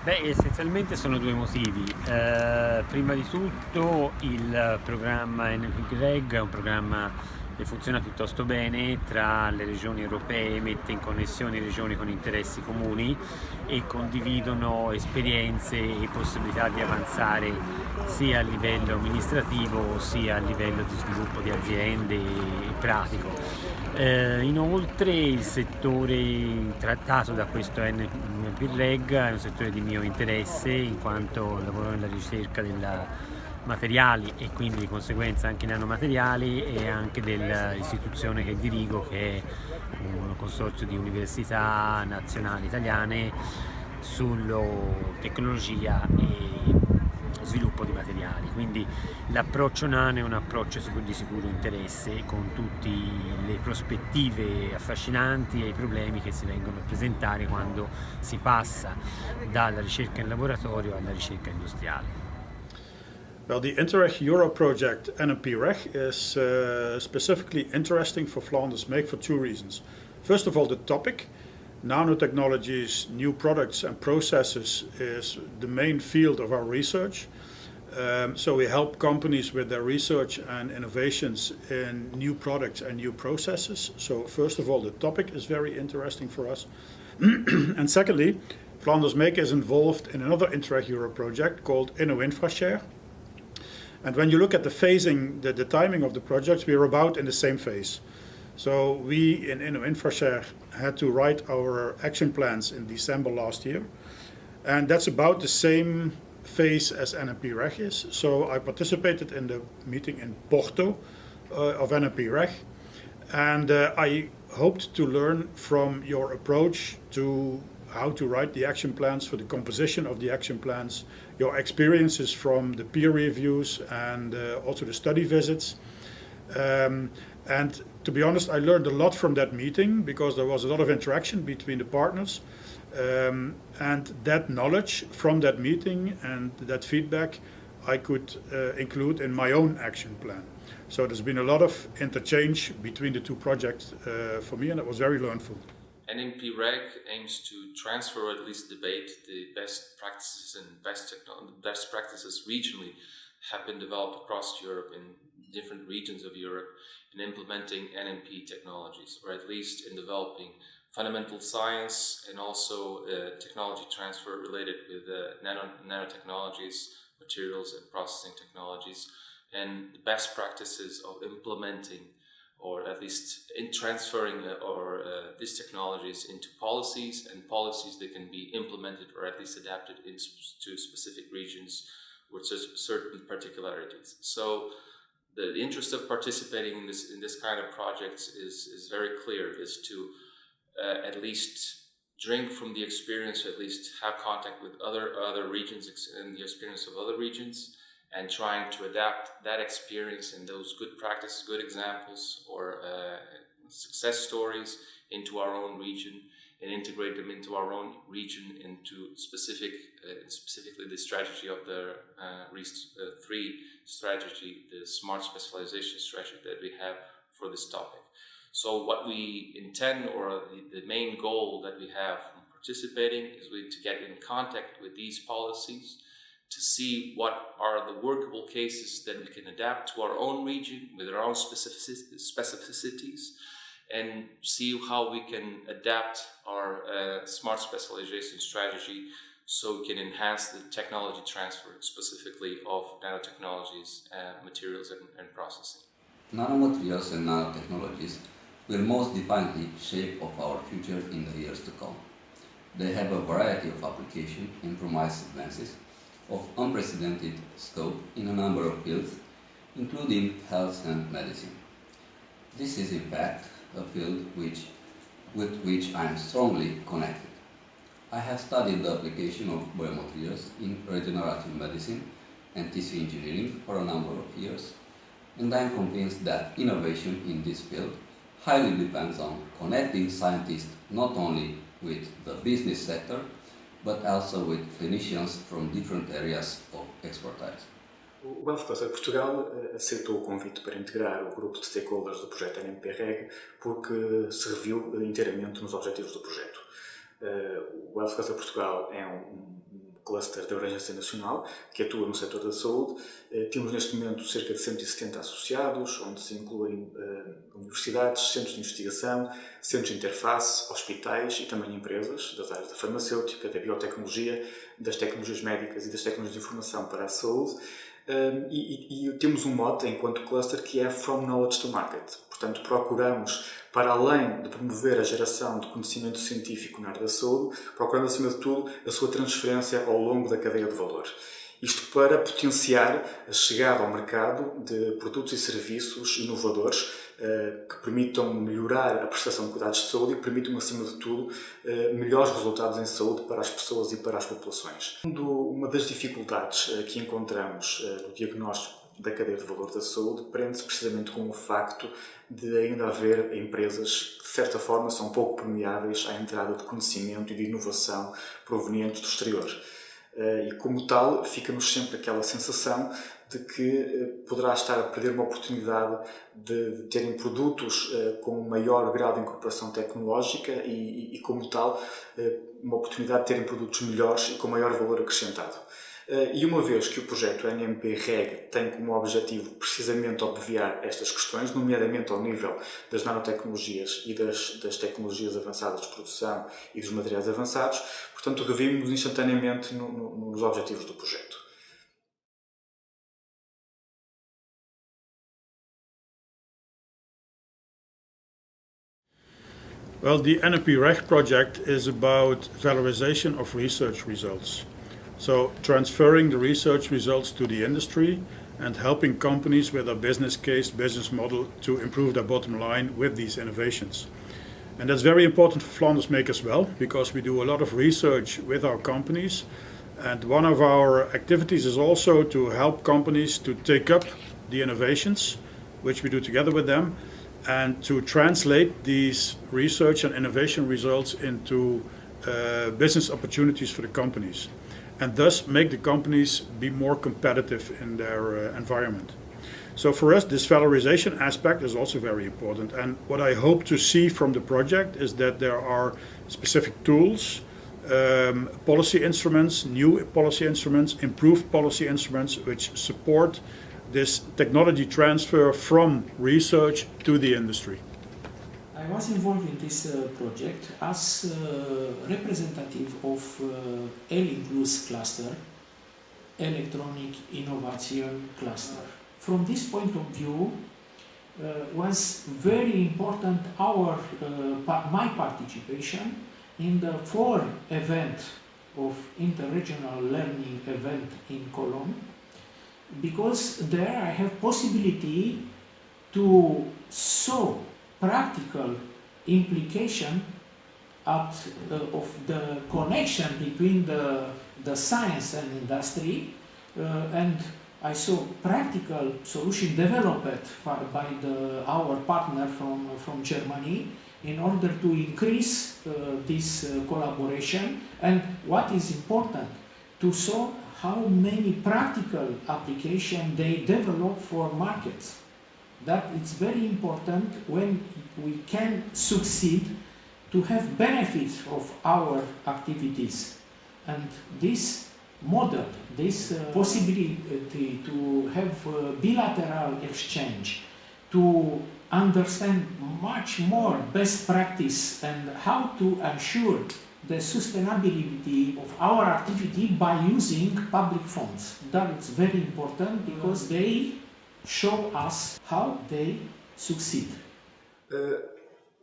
Beh, essenzialmente sono due motivi. Prima di tutto il programma NMP-REG è un programma che funziona piuttosto bene tra le regioni europee, mette in connessione regioni con interessi comuni e condividono esperienze e possibilità di avanzare sia a livello amministrativo sia a livello di sviluppo di aziende e pratico. Inoltre il settore trattato da questo NMP-REG è un settore di mio interesse in quanto lavoro nella ricerca della materiali e quindi di conseguenza anche nanomateriali e anche dell'istituzione che dirigo, che è un consorzio di università nazionali italiane sulla tecnologia e sviluppo di materiali. Quindi l'approccio nano è un approccio di sicuro interesse, con tutte le prospettive affascinanti e i problemi che si vengono a presentare quando si passa dalla ricerca in laboratorio alla ricerca industriale. Well, the Interreg Europe project NMP-REG is specifically interesting for Flanders Make for two reasons. First of all, the topic, nanotechnologies, new products and processes, is the main field of our research. So we help companies with their research and innovations in new products and new processes. So first of all, the topic is very interesting for us. And secondly, Flanders Make is involved in another Interreg Europe project called InnoInfraShare. And when you look at the phasing, the timing of the projects, we are about in the same phase. So we in InnoInfraShare had to write our action plans in December last year. And that's about the same phase as NMP-REG is. So I participated in the meeting in Porto of NMP-REG. And I hoped to learn from your approach to how to write the action plans, for the composition of the action plans, your experiences from the peer reviews and also the study visits. And to be honest, I learned a lot from that meeting because there was a lot of interaction between the partners. And that knowledge from that meeting and that feedback I could include in my own action plan. So there's been a lot of interchange between the two projects for me, and it was very learnful. NMP-REG aims to transfer, or at least debate, the best practices and best practices regionally have been developed across Europe in different regions of Europe in implementing NMP technologies, or at least in developing fundamental science and also technology transfer related with nanotechnologies, materials and processing technologies, and the best practices of implementing, or at least in transferring these technologies into policies, and policies that can be implemented or at least adapted to specific regions with certain particularities. So the interest of participating in this kind of projects is very clear, is to at least drink from the experience, at least have contact with other regions and the experience of other regions, and trying to adapt that experience and those good practices, good examples, or success stories into our own region, and integrate them into our own region into specifically the strategy of the REAST-3 strategy, the smart specialization strategy that we have for this topic. So what we intend, or the main goal that we have from participating, is to get in contact with these policies, to see what are the workable cases that we can adapt to our own region with our own specificities, and see how we can adapt our smart specialization strategy so we can enhance the technology transfer, specifically of nanotechnologies, materials and processing. Nanomaterials and nanotechnologies will most definitely shape of our future in the years to come. They have a variety of applications and promise advances of unprecedented scope in a number of fields, including health and medicine. This is in fact a field with which I am strongly connected. I have studied the application of biomaterials in regenerative medicine and tissue engineering for a number of years, and I am convinced that innovation in this field highly depends on connecting scientists not only with the business sector, but also with clinicians from different areas of expertise. O Health Cluster Portugal aceitou o convite para integrar o grupo de stakeholders do projeto NMP-REG porque se reviu inteiramente nos objetivos do projeto. O Health Cluster Portugal é um cluster de abrangência nacional que atua no setor da saúde. Temos neste momento cerca de 170 associados, onde se incluem universidades, centros de investigação, centros de interface, hospitais e também empresas das áreas da farmacêutica, da biotecnologia, das tecnologias médicas e das tecnologias de informação para a saúde. E temos um mote enquanto cluster que é From Knowledge to Market. Portanto, procuramos, para além de promover a geração de conhecimento científico na área da saúde, procuramos, acima de tudo, a sua transferência ao longo da cadeia de valor. Isto para potenciar a chegada ao mercado de produtos e serviços inovadores que permitam melhorar a prestação de cuidados de saúde e permitam, acima de tudo, melhores resultados em saúde para as pessoas e para as populações. Uma das dificuldades que encontramos no diagnóstico da cadeia de valor da saúde prende-se precisamente com o facto de ainda haver empresas que, de certa forma, são pouco permeáveis à entrada de conhecimento e de inovação provenientes do exterior. E, como tal, fica-nos sempre aquela sensação de que poderá estar a perder uma oportunidade de terem produtos com maior grau de incorporação tecnológica e, como tal, uma oportunidade de terem produtos melhores e com maior valor acrescentado. E uma vez que o projeto NMP-REG tem como objetivo precisamente obviar estas questões, nomeadamente ao nível das nanotecnologias e das tecnologias avançadas de produção e dos materiais avançados, portanto, revimos instantaneamente nos objetivos do projeto. Well, the NMP-REG project is about valorization of research results. So transferring the research results to the industry and helping companies with a business case, business model to improve their bottom line with these innovations. And that's very important for Flanders Make as well, because we do a lot of research with our companies. And one of our activities is also to help companies to take up the innovations, which we do together with them, and to translate these research and innovation results into business opportunities for the companies, and thus make the companies be more competitive in their environment. So for us, this valorization aspect is also very important. And what I hope to see from the project is that there are specific tools, policy instruments, new policy instruments, improved policy instruments, which support this technology transfer from research to the industry. I was involved in this project as representative of ELINCLUS cluster, Electronic Innovation Cluster. From this point of view, was very important my participation in the 4 event of interregional learning event in Cologne, because there I have possibility to show practical implication of the connection between the science and industry, and I saw practical solution developed by our partner from Germany in order to increase this collaboration, and what is important, to show how many practical applications they develop for markets. That it's very important when we can succeed to have benefits of our activities. And this model, this possibility to have bilateral exchange, to understand much more best practice and how to ensure the sustainability of our activity by using public funds. That is very important because they show us how they succeed.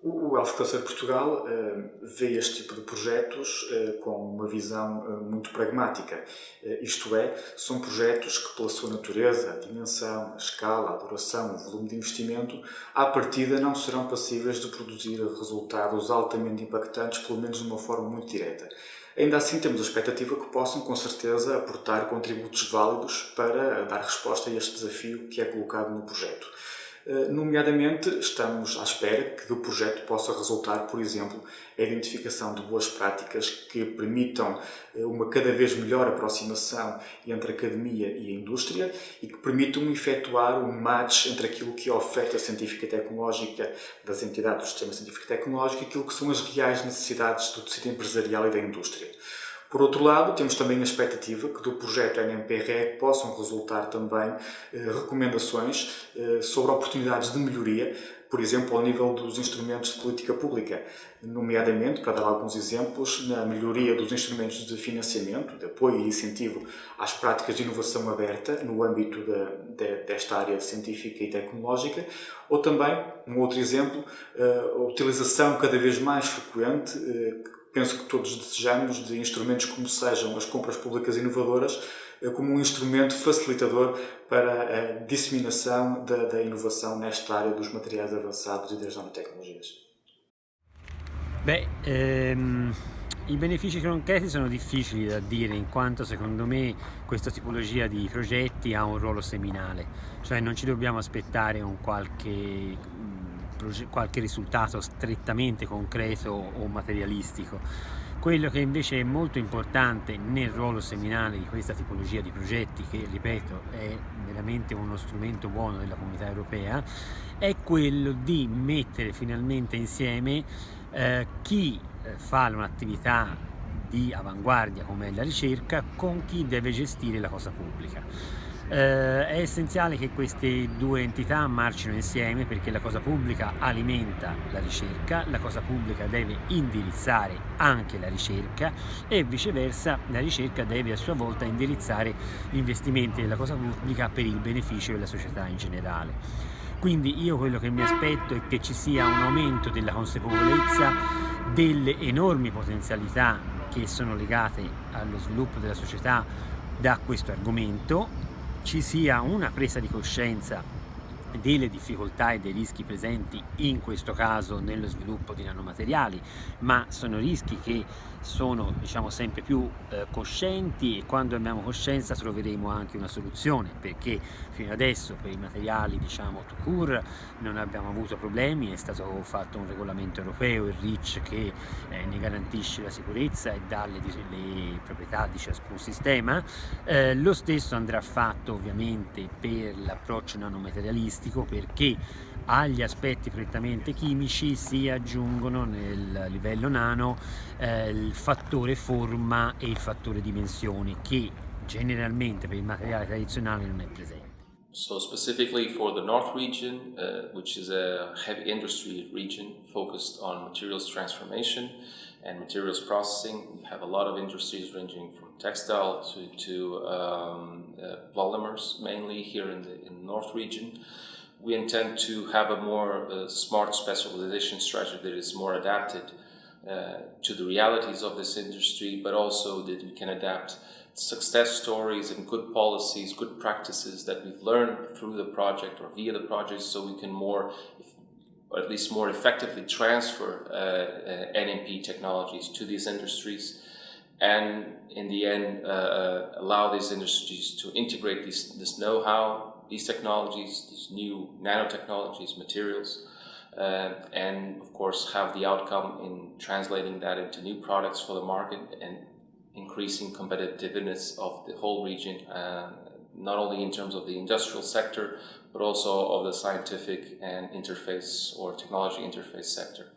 O Health Cluster Portugal vê este tipo de projetos com uma visão muito pragmática. Isto é, são projetos que, pela sua natureza, a dimensão, a escala, a duração, o volume de investimento, à partida não serão passíveis de produzir resultados altamente impactantes, pelo menos de uma forma muito direta. Ainda assim, temos a expectativa que possam, com certeza, aportar contributos válidos para dar resposta a este desafio que é colocado no projeto. Nomeadamente, estamos à espera que do projeto possa resultar, por exemplo, a identificação de boas práticas que permitam uma cada vez melhor aproximação entre a academia e a indústria e que permitam efetuar um match entre aquilo que é a oferta científica e tecnológica das entidades do sistema científico e tecnológico e aquilo que são as reais necessidades do tecido empresarial e da indústria. Por outro lado, temos também a expectativa que do projeto NMP-REG possam resultar também recomendações sobre oportunidades de melhoria, por exemplo, ao nível dos instrumentos de política pública, nomeadamente, para dar alguns exemplos, na melhoria dos instrumentos de financiamento, de apoio e incentivo às práticas de inovação aberta no âmbito desta área científica e tecnológica, ou também, um outro exemplo, a utilização cada vez mais frequente, penso que todos desejamos, de instrumentos como sejam as compras públicas inovadoras, como um instrumento facilitador para a disseminação da inovação nesta área dos materiais avançados e das nanotecnologias. Beh, i benefici concreti sono difficili da dire, in quanto secondo me questa tipologia di progetti ha un ruolo seminale, cioè non ci dobbiamo aspettare un qualche risultato strettamente concreto o materialistico. Quello che invece è molto importante nel ruolo seminale di questa tipologia di progetti, che ripeto è veramente uno strumento buono della Comunità Europea, è quello di mettere finalmente insieme chi fa un'attività di avanguardia come la ricerca con chi deve gestire la cosa pubblica. È essenziale che queste due entità marcino insieme, perché la cosa pubblica alimenta la ricerca, la cosa pubblica deve indirizzare anche la ricerca e viceversa la ricerca deve a sua volta indirizzare gli investimenti della cosa pubblica per il beneficio della società in generale. Quindi io quello che mi aspetto è che ci sia un aumento della consapevolezza delle enormi potenzialità che sono legate allo sviluppo della società da questo argomento, ci sia una presa di coscienza delle difficoltà e dei rischi presenti in questo caso nello sviluppo di nanomateriali, ma sono rischi che sono sempre più coscienti, e quando abbiamo coscienza troveremo anche una soluzione, perché fino adesso per i materiali tout court non abbiamo avuto problemi, è stato fatto un regolamento europeo, il REACH, che ne garantisce la sicurezza e dà le proprietà di ciascun sistema. Lo stesso andrà fatto ovviamente per l'approccio nanomaterialistico, perché agli aspetti prettamente chimici si aggiungono nel livello nano il fattore forma e il fattore dimensioni, che generalmente per il materiale tradizionale non è presente. So specifically for the North region, which is a heavy industry region focused on materials transformation and materials processing, we have a lot of industries ranging from textile to polymers, mainly here in the North region. We intend to have a more smart specialization strategy that is more adapted to the realities of this industry, but also that we can adapt success stories and good policies, good practices that we've learned through the project or via the project, so we can more, or at least more effectively transfer NMP technologies to these industries, and in the end allow these industries to integrate this know-how, these technologies, these new nanotechnologies, materials, and of course have the outcome in translating that into new products for the market and increasing competitiveness of the whole region, not only in terms of the industrial sector, but also of the scientific and interface or technology interface sector.